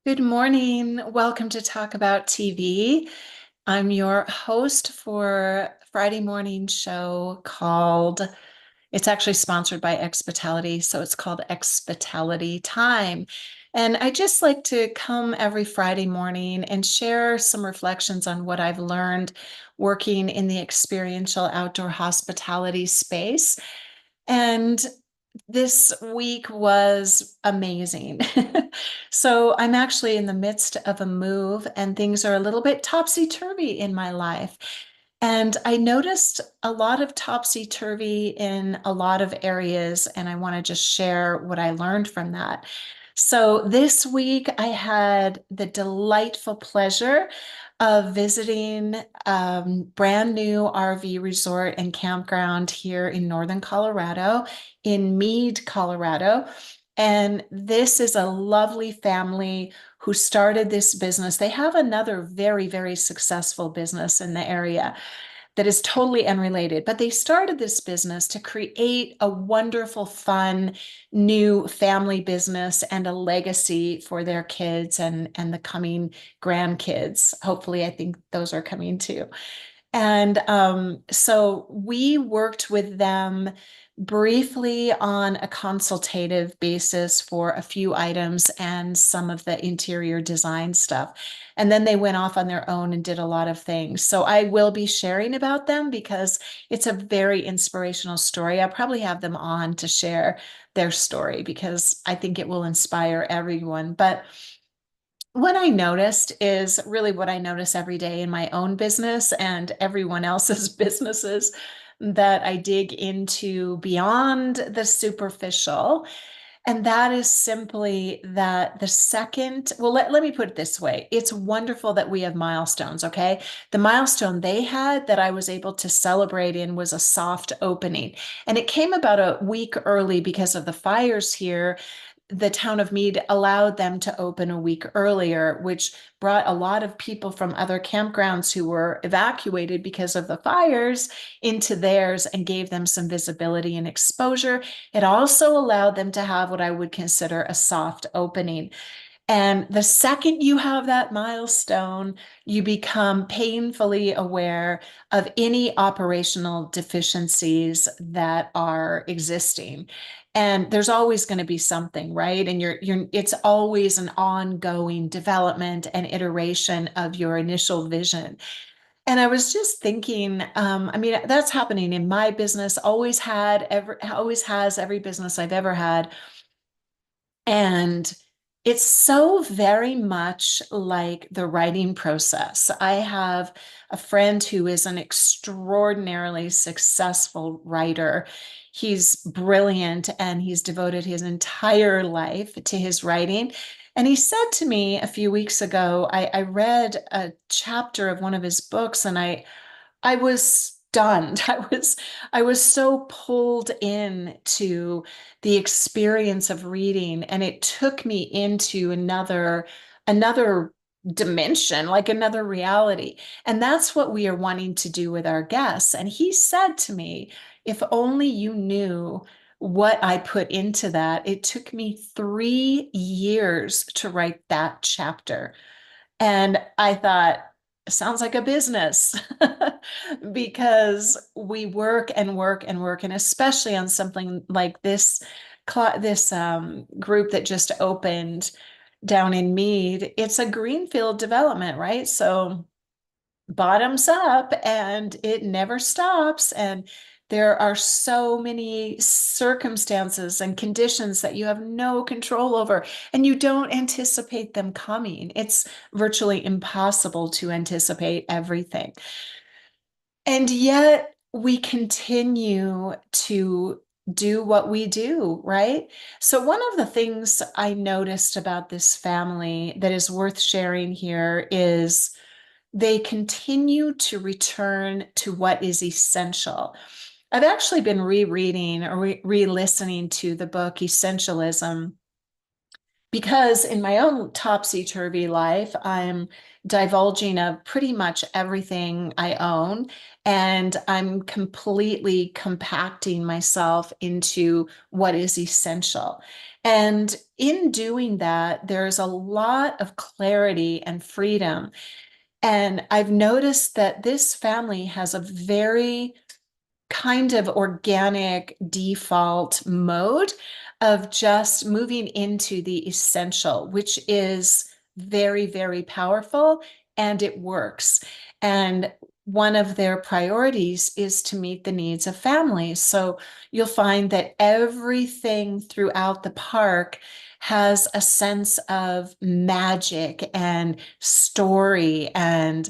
Good morning. Welcome to Talkabout TV. I'm your host for Friday morning show called, it's actually sponsored by Expitality, so it's called Expitality Time. And I just like to come every Friday morning and share some reflections on what I've learned working in the experiential outdoor hospitality space. And this week was amazing. So I'm actually in the midst of a move and things are a little bit topsy-turvy in my life. And I noticed a lot of topsy-turvy in a lot of areas, and I want to just share what I learned from that. So this week I had the delightful pleasure of visiting brand new RV resort and campground here in Northern Colorado, in Mead, Colorado. And this is a lovely family who started this business. They have another very, very successful business in the area that is totally unrelated, but they started this business to create a wonderful, fun, new family business and a legacy for their kids and the coming grandkids. Hopefully, I think those are coming too. And so we worked with them briefly on a consultative basis for a few items and some of the interior design stuff. And then they went off on their own and did a lot of things. So I will be sharing about them because it's a very inspirational story. I'll probably have them on to share their story because I think it will inspire everyone. But what I noticed is really what I notice every day in my own business and everyone else's businesses, that I dig into beyond the superficial. And that is simply that the second, well, let me put it this way. It's wonderful that we have milestones, okay? The milestone they had that I was able to celebrate in was a soft opening. And it came about a week early because of the fires here. The town of Mead allowed them to open a week earlier, which brought a lot of people from other campgrounds who were evacuated because of the fires into theirs and gave them some visibility and exposure. It also allowed them to have what I would consider a soft opening. And the second you have that milestone, you become painfully aware of any operational deficiencies that are existing. And there's always going to be something, right? And it's always an ongoing development and iteration of your initial vision. And I was just thinking, I mean, that's happening in my business, always has every business I've ever had. And it's so very much like the writing process. I have a friend who is an extraordinarily successful writer. He's brilliant and he's devoted his entire life to his writing. And he said to me a few weeks ago, I read a chapter of one of his books and I was stunned. I was so pulled in to the experience of reading, and it took me into another dimension, like another reality. And that's what we are wanting to do with our guests. And he said to me, if only you knew what I put into that. It took me 3 years to write that chapter. And I thought, sounds like a business because we work and work and work, and especially on something like this group that just opened down in Mead. It's a greenfield development, right? So bottoms up and it never stops. And there are so many circumstances and conditions that you have no control over, and you don't anticipate them coming. It's virtually impossible to anticipate everything. And yet we continue to do what we do, right? So, one of the things I noticed about this family that is worth sharing here is they continue to return to what is essential. I've actually been rereading or re listening to the book Essentialism because in my own topsy-turvy life, I'm divulging of pretty much everything I own, and I'm completely compacting myself into what is essential. And in doing that, there's a lot of clarity and freedom. And I've noticed that this family has a very kind of organic default mode of just moving into the essential, which is very, very powerful and it works. And one of their priorities is to meet the needs of families. So you'll find that everything throughout the park has a sense of magic and story and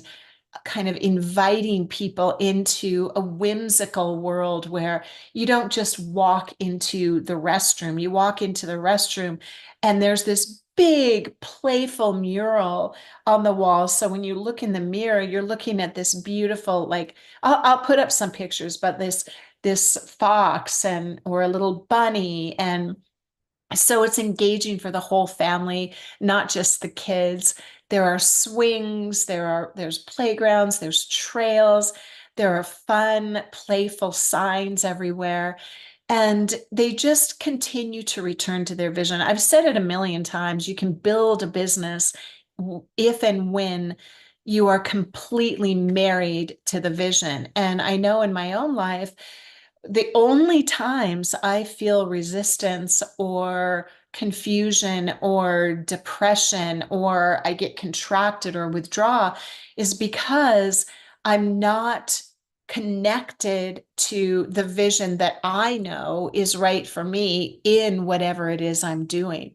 kind of inviting people into a whimsical world where you don't just walk into the restroom. You walk into the restroom and there's this big playful mural on the wall. So when you look in the mirror, you're looking at this beautiful, like I'll put up some pictures, but this fox and or a little bunny, and so it's engaging for the whole family, not just the kids. There are swings, there's playgrounds, there's trails, there are fun, playful signs everywhere. And they just continue to return to their vision. I've said it a million times, you can build a business if and when you are completely married to the vision. And I know in my own life, the only times I feel resistance or confusion or depression or I get contracted or withdraw is because I'm not connected to the vision that I know is right for me in whatever it is I'm doing.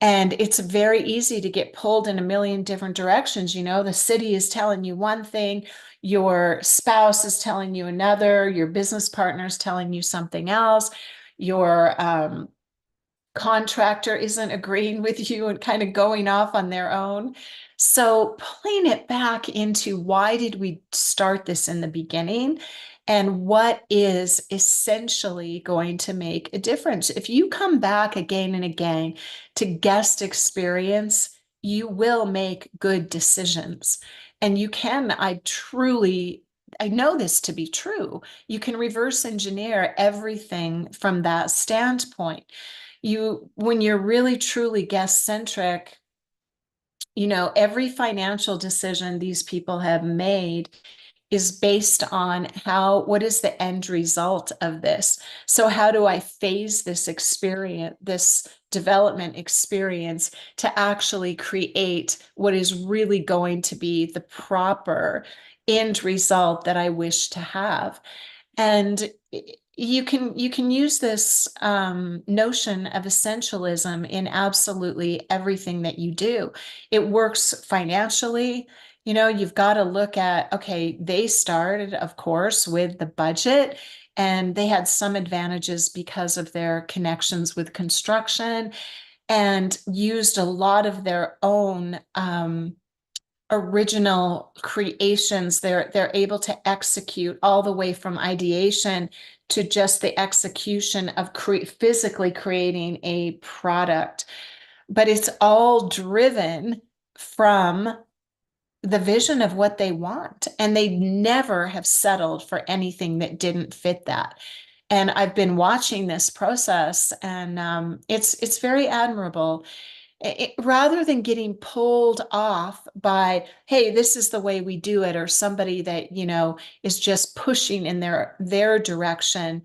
And it's very easy to get pulled in a million different directions. You know, the city is telling you one thing, your spouse is telling you another, your business partner is telling you something else, your contractor isn't agreeing with you and kind of going off on their own. So pulling it back into why did we start this in the beginning and what is essentially going to make a difference? If you come back again and again to guest experience, you will make good decisions. And you can, I know this to be true. You can reverse engineer everything from that standpoint. When you're really truly guest centric, every financial decision these people have made is based on what is the end result of this? So how do I phase this experience, this development experience to actually create what is really going to be the proper end result that I wish to have? And you can use this notion of essentialism in absolutely everything that you do. It works financially. You've got to look at, okay, they started, of course, with the budget, and they had some advantages because of their connections with construction and used a lot of their own original creations. They're able to execute all the way from ideation to just the execution of physically creating a product. But it's all driven from the vision of what they want, and they never have settled for anything that didn't fit that. And I've been watching this process, and it's very admirable. Rather than getting pulled off by, hey, this is the way we do it, or somebody that is just pushing in their direction.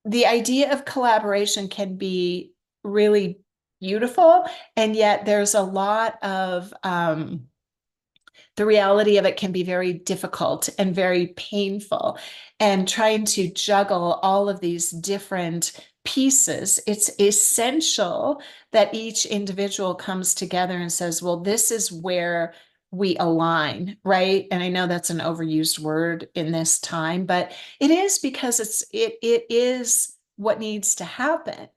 The idea of collaboration can be really beautiful, and yet there's a lot of the reality of it can be very difficult and very painful. And trying to juggle all of these different pieces, it's essential that each individual comes together and says, well, this is where we align, right? And I know that's an overused word in this time, but it is, because it is what needs to happen.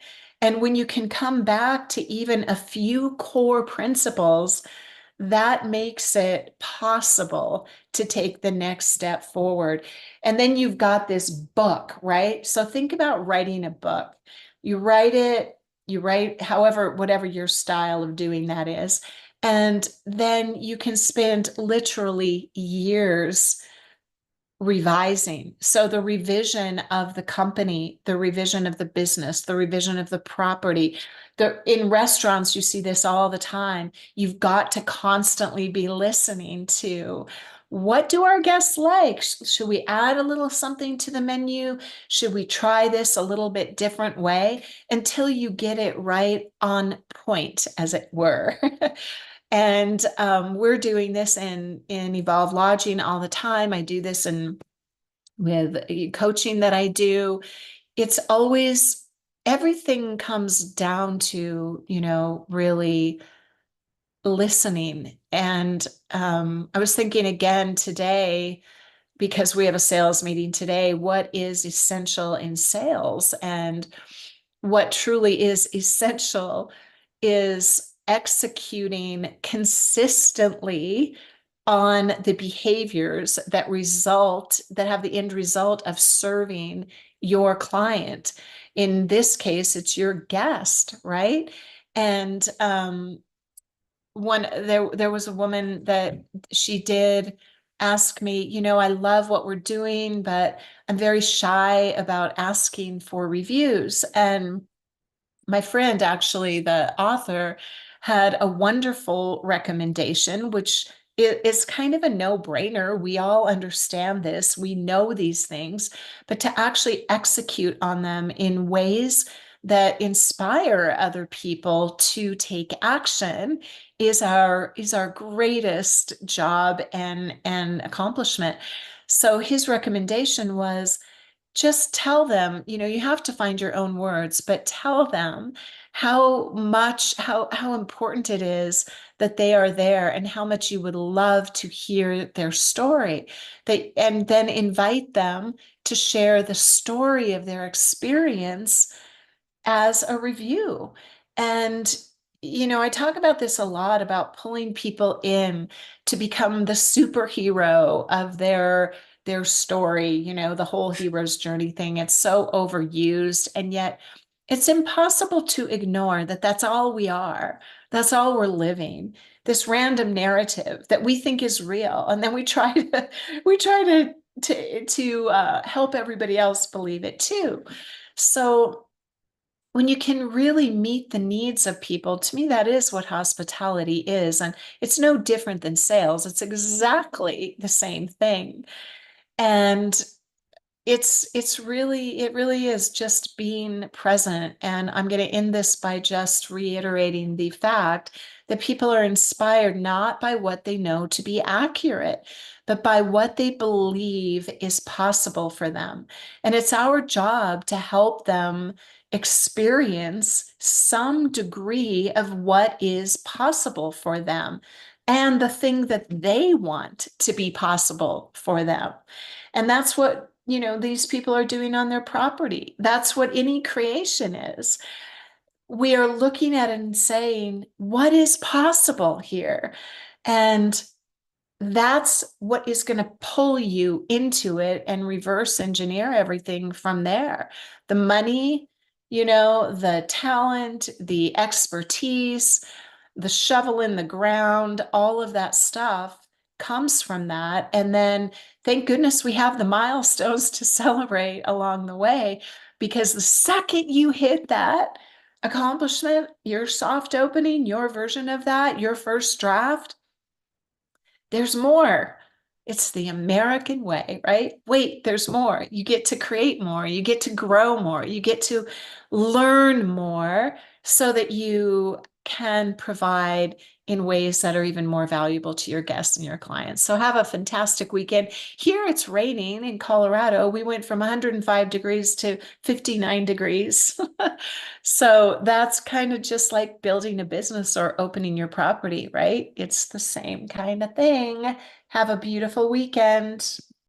And when you can come back to even a few core principles, that makes it possible to take the next step forward. And then you've got this book, right? So think about writing a book. You write it, you write, however, whatever your style of doing that is. And then you can spend literally years revising. So the revision of the company, the revision of the business, the revision of the property. In restaurants, you see this all the time. You've got to constantly be listening to what do our guests like? Should we add a little something to the menu? Should we try this a little bit different way until you get it right on point, as it were? And we're doing this in Evolve Lodging all the time. I do this in with coaching that I do. It's always everything comes down to, really listening. And I was thinking again today, because we have a sales meeting today, what is essential in sales? And what truly is essential is executing consistently on the behaviors that have the end result of serving your client. In this case, it's your guest, right? And there was a woman that she did ask me, I love what we're doing, but I'm very shy about asking for reviews. And my friend, actually, the author, had a wonderful recommendation, which is kind of a no-brainer. We all understand this. We know these things, but to actually execute on them in ways that inspire other people to take action is our greatest job and accomplishment. So his recommendation was, just tell them, you have to find your own words, but tell them how important it is that they are there and how much you would love to hear their story. And then invite them to share the story of their experience as a review. And, I talk about this a lot, about pulling people in to become the superhero of their story, the whole hero's journey thing. It's so overused, and yet it's impossible to ignore that that's all we are. That's all we're living. This random narrative that we think is real, and then we try to help everybody else believe it too. So when you can really meet the needs of people, to me, that is what hospitality is. And it's no different than sales. It's exactly the same thing. And it really is just being present. And I'm going to end this by just reiterating the fact that people are inspired not by what they know to be accurate, but by what they believe is possible for them. And it's our job to help them experience some degree of what is possible for them and the thing that they want to be possible for them. And that's what, these people are doing on their property. That's what any creation is. We are looking at it and saying, what is possible here? And that's what is going to pull you into it and reverse engineer everything from there. The money, the talent, the expertise, the shovel in the ground, all of that stuff comes from that. And then thank goodness we have the milestones to celebrate along the way, because the second you hit that accomplishment, your soft opening, your version of that, your first draft, there's more. It's the American way, right? Wait, there's more. You get to create more. You get to grow more. You get to learn more so that you can provide in ways that are even more valuable to your guests and your clients. So have a fantastic weekend. Here it's raining in Colorado. We went from 105 degrees to 59 degrees. So that's kind of just like building a business or opening your property, right? It's the same kind of thing. Have a beautiful weekend.